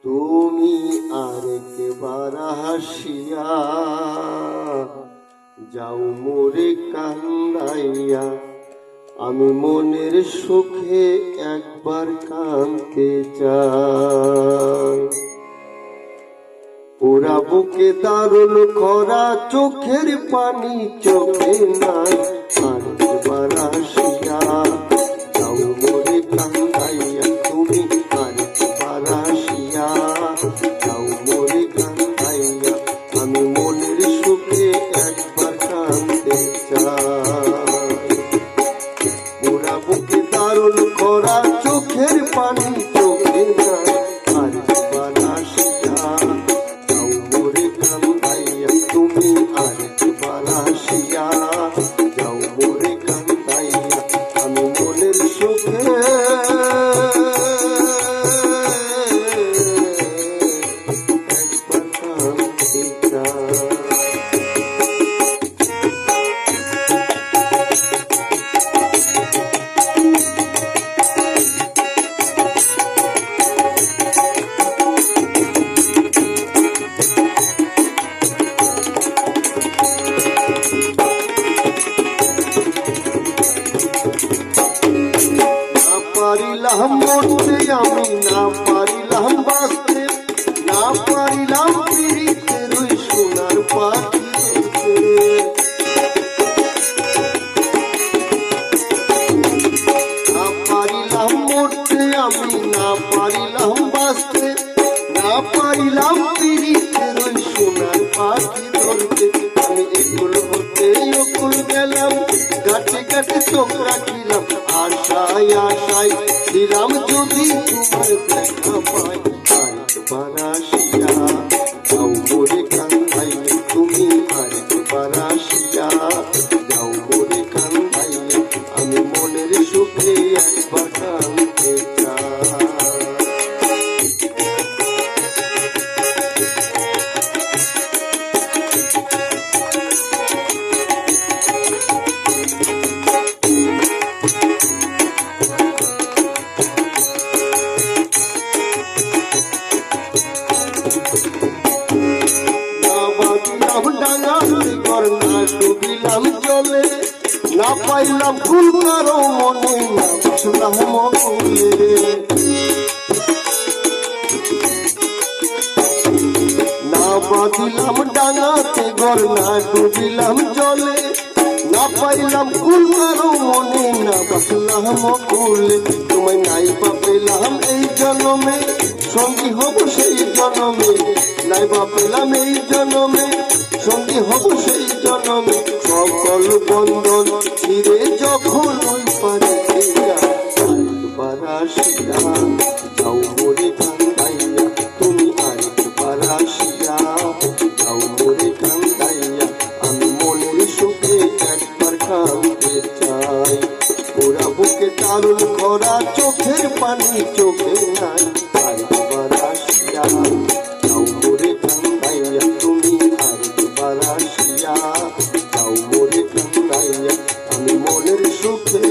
তুমি আরেকবার হাসিয়া যাও মোরে কান্দাইয়া, আমি মনের সুখে একবার কাঁদতে চাই। ওরা বুকে দারুণ খরা, চোখের পানি চোখে নাই, আরেকবার হাসিয়া যাও মোরে কান্দাইয়া, তুমি আরেকবার হাসিয়া যাও মোরে কান্দাইয়া, আমি মনের সুখে একবার কাঁদতে চাই। ওরা বুকে দারুণ খরা, চোখের পানি চোখে নাই, আরেকবার হাসিয়া যাও মোরে কান্দাইয়া, তুমি আরেকবার হাসিয়া যাও মোরে কান্দাইয়া, আমি মনের সুখে একবার কাঁদতে চাই। পারিলাম মরতে আমি, না পারিলাম বাঁচতে, না পারিলাম পিরিতের ওই সোনার পাখি ধরতে। না পারিলাম মরতে আমি, না পারিলাম বাঁচতে, না পারিলাম পিরিতের ওই সোনার পাখি ধরতে। আমি একুল হতে অকুল গেলাম, গাছে গাছে চোখ রাখিলাম, আশায় আশায় দিলাম যদি তোমার দেখা পাই, আরেকবার আসিয়া যাও মোরে কান্দাইয়া, তুমি আরেকবার আসিয়া যাও মোরে কান্দাইয়া, আমি মনের সুখে একবার কাঁদতে চাই। ডুবিলাম জলে, না পাইলাম ফুল কারো মনে, না বুঝলাম মকুলে। না বাঁধিলাম ডাঙাতে ঘর, না ডুবিলাম জলে, না পাইলাম ফুল কারো মনে, না বুঝলাম মকুলে। তোমায় নাই বা পেলাম এই জন্মে, সঙ্গী হব সেই জন্মে, নাই বা পেলাম এই জন্মে, সঙ্গী হব সেই জন্মে। সকল বন্ধন ছিঁড়ে যখন ওই পারে আরেকবার আসিয়া যাও মোরে কান্দাইয়া, তুমি আরেকবার আসিয়া যাও মোরে কান্দাইয়া, আমি মনের সুখে একবার কাঁদতে চাই। ওরা বুকে দারুণ খরা, চোখের পানি চোখে নাই, আরেকবার আসিয়া যাও মোরে কান্দাইয়া, তুমি আরেকবার আসিয়া যাও মোরে কান্দাইয়া, আমি মনের সুখে